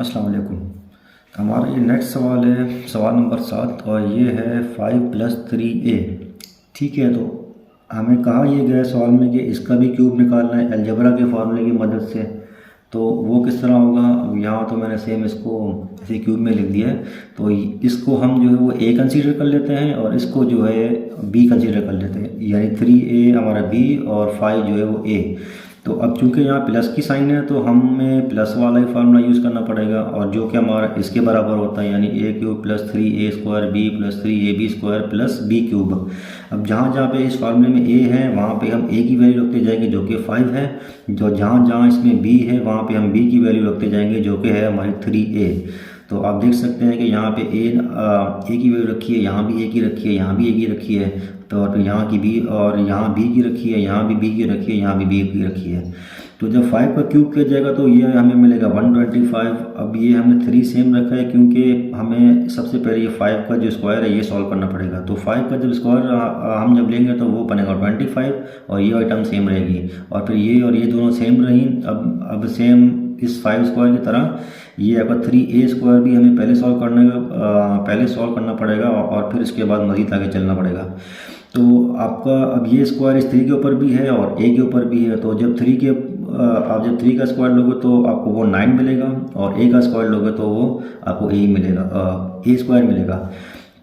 अस्सलाम वालेकुम। हमारा ये नेक्स्ट सवाल है, सवाल नंबर 7, और ये है 5+3a। ठीक है, तो हमें कहा ये गया सवाल में कि इसका भी क्यूब निकालना है अलजेब्रा के फार्मूले की मदद से। तो वो किस तरह होगा? अब यहाँ तो मैंने सेम इसको ऐसे क्यूब में लिख दिया है। तो इसको हम जो है वो a कंसीडर कर लेते हैं और इसको जो है b कंसीडर कर लेते हैं, यानी 3a हमारा b और 5 जो है वो a। तो अब चूंकि यहाँ प्लस की साइन है तो हमें प्लस वाला ही फार्मूला यूज़ करना पड़ेगा, और जो कि हमारा इसके बराबर होता है, यानी a³ + 3a² b + 3ab² + b³। अब जहाँ जहाँ पे इस फार्मूले में a है वहाँ पे हम a की वैल्यू रखते जाएंगे जो कि 5 है। जो जहाँ जहाँ इसमें b है वहाँ पे हम b की वैल्यू रखते जाएंगे जो कि है हमारी 3a। तो आप देख सकते हैं कि यहाँ पे a की वैल्यू रखी है, यहाँ भी a की रखी है, यहाँ भी a की रखी है, तो और फिर यहाँ की b और यहाँ b की रखी है, यहाँ भी b की रखी है, यहाँ भी b की रखी है। तो जब 5 का क्यूब किया जाएगा तो ये हमें मिलेगा 125। अब ये हमने 3 सेम रखा है क्योंकि हमें सबसे पहले ये 5 का जो स्क्वायर है ये सॉल्व करना पड़ेगा। तो 5 का जब स्क्वायर हम जब लेंगे तो वो बनेगा 25 और ये आइटम सेम रहेगी, और फिर ये और ये दोनों सेम रही। अब सेम इस 5 स्क्वायर की तरह ये आपका 3a² भी हमें पहले सॉल्व करना पड़ेगा और फिर इसके बाद मज़ीद आगे चलना पड़ेगा। तो आपका अब ये स्क्वायर इस 3 के ऊपर भी है और a के ऊपर भी है। तो जब 3 का स्क्वायर लोगे तो आपको वो 9 मिलेगा, और a का स्क्वायर लोगे तो वो आपको a मिलेगा, a² मिलेगा।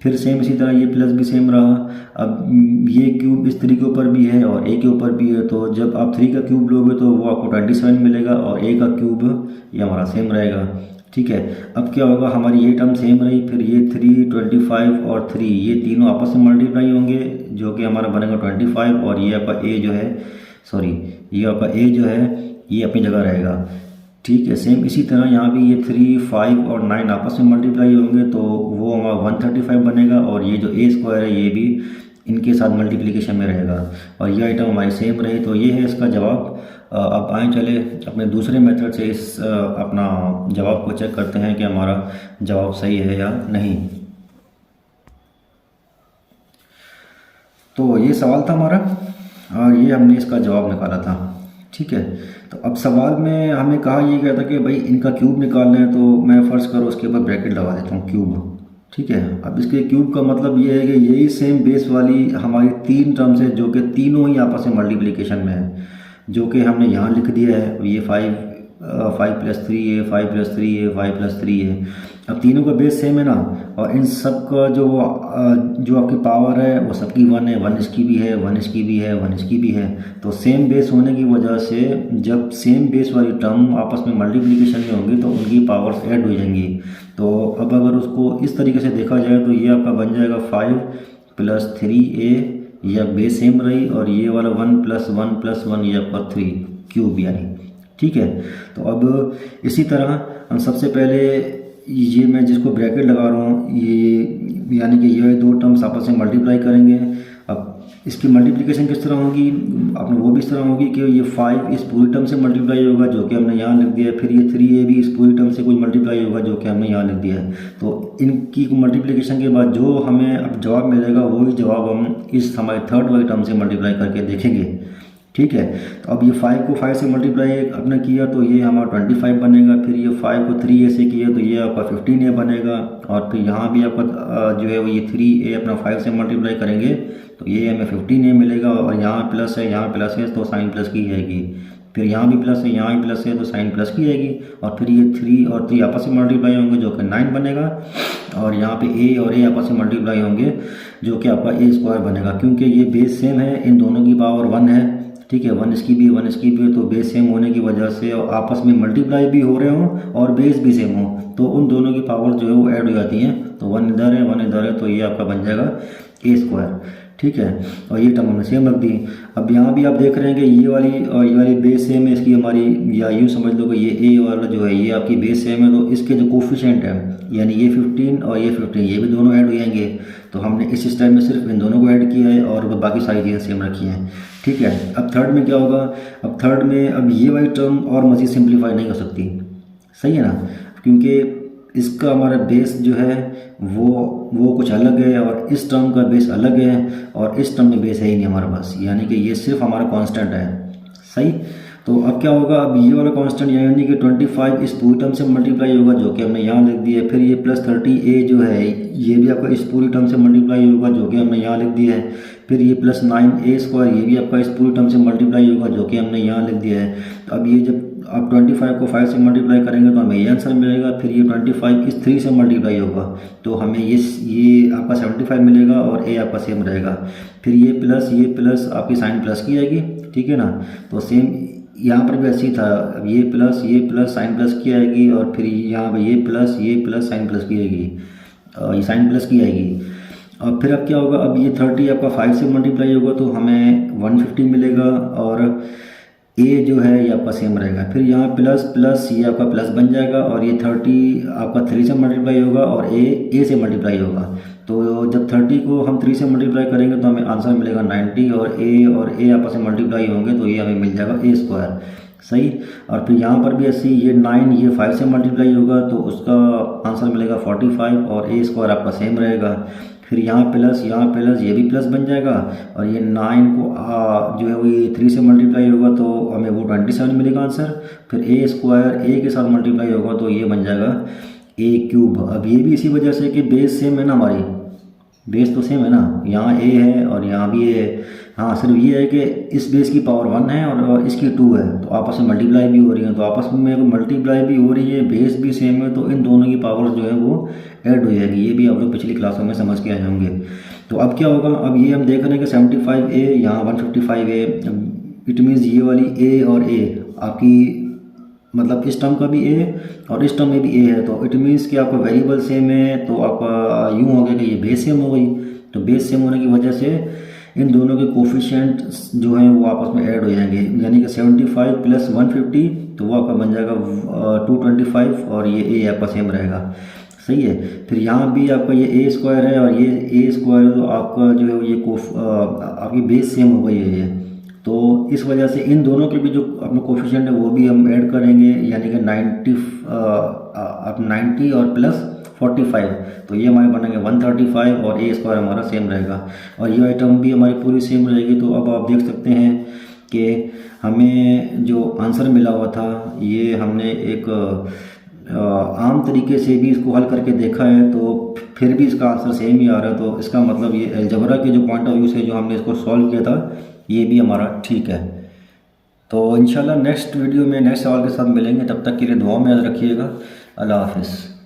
फिर सेम इसी तरह ये प्लस भी सेम रहा। अब ये क्यूब इस 3 के ऊपर भी है और a के ऊपर भी है, तो जब आप 3 का क्यूब लोगे तो वो आपको 27 मिलेगा, और a का क्यूब ये हमारा सेम रहेगा। ठीक है, अब क्या होगा, हमारी ये टर्म सेम रही, फिर ये 3, 25 और 3 ये तीनों आपस में मल्टीप्लाई होंगे जो कि हमारा बनेगा 25, और ये आपका a जो है, सॉरी, ये आपका a जो है ये अपनी जगह रहेगा। ठीक है, सेम इसी तरह यहाँ भी ये 3, 5 और 9 आपस में मल्टीप्लाई होंगे तो वो हमारा 135 बनेगा, और ये जो a² है ये भी इनके साथ मल्टीप्लिकेशन में रहेगा, और ये आइटम हमारी सेम रहे। तो ये है इसका जवाब। अब आए चले अपने दूसरे मेथड से इस अपना जवाब को चेक करते हैं कि हमारा जवाब सही है या नहीं। तो ये सवाल था हमारा और ये हमने इसका जवाब निकाला था। ठीक है, तो अब सवाल में हमें कहा ये गया था कि भाई इनका क्यूब निकालना है, तो मैं फ़र्ज़ करो उसके ऊपर ब्रैकेट लगा देता हूँ क्यूब। ठीक है, अब इसके क्यूब का मतलब ये है कि यही सेम बेस वाली हमारी 3 टर्म्स है जो कि तीनों ही आपस में मल्टीप्लिकेशन में है, जो कि हमने यहाँ लिख दिया है। ये 5+3a, 5+3a, 5+3a। अब तीनों का बेस सेम है ना, और इन सब का जो आपकी पावर है वो सबकी 1 है, 1 इसकी भी है, 1 इसकी भी है, 1 इसकी भी है। तो सेम बेस होने की वजह से जब सेम बेस वाली टर्म आपस में मल्टीप्लिकेशन में होंगी तो उनकी पावर्स ऐड हो जाएंगी। तो अब अगर उसको इस तरीके से देखा जाए तो ये आपका बन जाएगा 5+3a, ये बेस सेम रही, और ये वाला 1+1+1 ये आपका 3 क्यूब यानी। ठीक है, तो अब इसी तरह हम सबसे पहले ये मैं जिसको ब्रैकेट लगा रहा हूँ ये यानी कि ये 2 टर्म्स आपस में मल्टीप्लाई करेंगे। अब इसकी मल्टीप्लिकेशन किस तरह होगी, आपने वो भी इस तरह होगी कि ये 5 इस पूरी टर्म से मल्टीप्लाई होगा जो कि हमने यहाँ लिख दिया है, फिर ये 3a भी इस पूरी टर्म से कुछ मल्टीप्लाई होगा जो कि हमने यहाँ लिख दिया है। तो इनकी मल्टीप्लिकेशन के बाद जो हमें अब जवाब मिलेगा वही जवाब हम इस हमारे थर्ड वाली टर्म से मल्टीप्लाई करके देखेंगे। ठीक है, तो अब ये 5 को 5 से मल्टीप्लाई अपने किया तो ये हमारा 25 बनेगा, फिर ये 5 को 3a से किया तो ये आपका 15a बनेगा, और फिर यहाँ भी आपका जो है वो ये 3a अपना 5 से मल्टीप्लाई करेंगे तो ये हमें 15a मिलेगा, और यहाँ प्लस है, यहाँ प्लस है तो साइन प्लस की आएगी, फिर यहाँ भी प्लस है, यहाँ भी प्लस है तो साइन प्लस की आएगी, और फिर ये 3 और 3 आपस में मल्टीप्लाई होंगे जो कि 9 बनेगा, और यहाँ पे a और a आपस में मल्टीप्लाई होंगे जो कि आपका a² बनेगा, क्योंकि ये बेस सेम है, इन दोनों की पावर 1 है। ठीक है, 1 इसकी भी है, 1 इसकी भी है, तो बेस सेम होने की वजह से और आपस में मल्टीप्लाई भी हो रहे हों और बेस भी सेम हो तो उन दोनों की पावर जो है वो ऐड हो जाती हैं। तो 1 इधर है, 1 इधर है, तो ये आपका बन जाएगा a²। ठीक है, और ये टर्म हमने सेम रख दी। अब यहाँ भी आप देख रहे हैं कि ये वाली बेस सेम है इसकी हमारी, या यूँ समझ लो कि ये a वाला जो है ये आपकी बेस सेम है, तो इसके जो कोफिशिएंट है यानी ये 15 और ये 15 ये भी दोनों ऐड हो जाएंगे। तो हमने इस सिस्टम में सिर्फ इन दोनों को ऐड किया है और बाकी सारी चीज़ें सेम रखी हैं। ठीक है, अब थर्ड में क्या होगा, अब थर्ड में अब ये वाली टर्म और मज़ीद सिंप्लीफाई नहीं हो सकती, सही है ना, क्योंकि इसका हमारा बेस जो है वो कुछ अलग है और इस टर्म का बेस अलग है, और इस टर्म में बेस है ही नहीं हमारे पास, यानी कि ये सिर्फ हमारा कांस्टेंट है। सही, तो अब क्या होगा, अब ये वाला कांस्टेंट यानी कि 25 इस पूरी टर्म से मल्टीप्लाई होगा जो कि हमने यहाँ लिख दिया है। फिर ये प्लस 30a जो है ये भी आपका इस पूरी टर्म से मल्टीप्लाई होगा जो कि हमने यहाँ लिख दिया है। फिर ये प्लस 9a² ये भी आपका इस पूरी टर्म से मल्टीप्लाई होगा जो कि हमने यहाँ लिख दिया है। तो अब ये जब आप 25 को 5 से मल्टीप्लाई करेंगे तो हमें ये आंसर मिलेगा। फिर ये 25 इस 3 से मल्टीप्लाई होगा तो हमें ये आपका 75 मिलेगा और a आपका सेम रहेगा। फिर ये प्लस आपकी साइन प्लस की आएगी, ठीक है ना। तो सेम यहाँ पर भी ऐसे ही था, अब ये प्लस साइन प्लस की आएगी और फिर यहाँ पर ये प्लस साइन प्लस की आएगी, ये साइन प्लस की आएगी। और फिर अब क्या होगा, अब ये 30 आपका 5 से मल्टीप्लाई होगा तो हमें 150 मिलेगा और ए जो है ये आपका सेम रहेगा। फिर यहाँ प्लस ये आपका प्लस बन जाएगा और ये 30 आपका 3 से मल्टीप्लाई होगा और ए से मल्टीप्लाई होगा। तो जब 30 को हम 3 से मल्टीप्लाई करेंगे तो हमें आंसर मिलेगा 90 और ए आपस में मल्टीप्लाई होंगे तो ये हमें मिल जाएगा a², सही। और फिर यहाँ पर भी ऐसे ये 9 ये 5 से मल्टीप्लाई होगा तो उसका आंसर मिलेगा 45 और a² आपका सेम रहेगा। फिर यहाँ प्लस ये भी प्लस बन जाएगा और ये 9 को जो है वो ये 3 से मल्टीप्लाई होगा तो हमें वो 27 मिलेगा आंसर। फिर a² के साथ मल्टीप्लाई होगा तो ये बन जाएगा a³। अब ये भी इसी वजह से कि बेस सेम है ना, हमारी बेस तो सेम है ना, यहाँ a है और यहाँ भी a है। हाँ, सिर्फ ये है कि इस बेस की पावर 1 है और इसकी 2 है तो आपस में मल्टीप्लाई भी हो रही है। तो आपस में मल्टीप्लाई भी हो रही है, बेस भी सेम है, तो इन दोनों की पावर्स जो है वो ऐड हो जाएगी। ये भी आप लोग पिछली क्लासों में समझ के आए होंगे। तो अब क्या होगा, अब ये हम देख रहे हैं कि 75a यहाँ 155a, इट मीन्स ये वाली a और a आपकी मतलब इस टर्म का भी a और इस टर्म में भी a है। तो इट मीन्स कि आपका वेरिएबल सेम है तो आपका यूँ हो गया कि ये बेस सेम हो गई। तो बेस सेम होने की वजह से इन दोनों के कोफिशिएंट जो हैं वो आपस में ऐड हो जाएंगे, यानी कि 75 प्लस 150 तो वो आपका बन जाएगा 225 और ये a आपका सेम रहेगा, सही है। फिर यहाँ भी आपका ये a² है और ये a² है तो आपका जो है ये आपकी बेस सेम हो गई है ये। तो इस वजह से इन दोनों के भी जो अपने कोफिशिएंट है वो भी हम ऐड करेंगे, यानी कि 90 और प्लस 45 तो ये हमारे बनेंगे 135 और a² हमारा सेम रहेगा और ये आइटम भी हमारी पूरी सेम रहेगी। तो अब आप देख सकते हैं कि हमें जो आंसर मिला हुआ था ये हमने एक आम तरीके से भी इसको हल करके देखा है तो फिर भी इसका आंसर सेम ही आ रहा है। तो इसका मतलब ये अलजेब्रा के जो पॉइंट ऑफ व्यू से जो हमने इसको सॉल्व किया था ये भी हमारा ठीक है। तो इंशाल्लाह नेक्स्ट वीडियो में नेक्स्ट सवाल के साथ मिलेंगे, तब तक के लिए दुआ में याद रखिएगा। अल्लाह हाफिज़।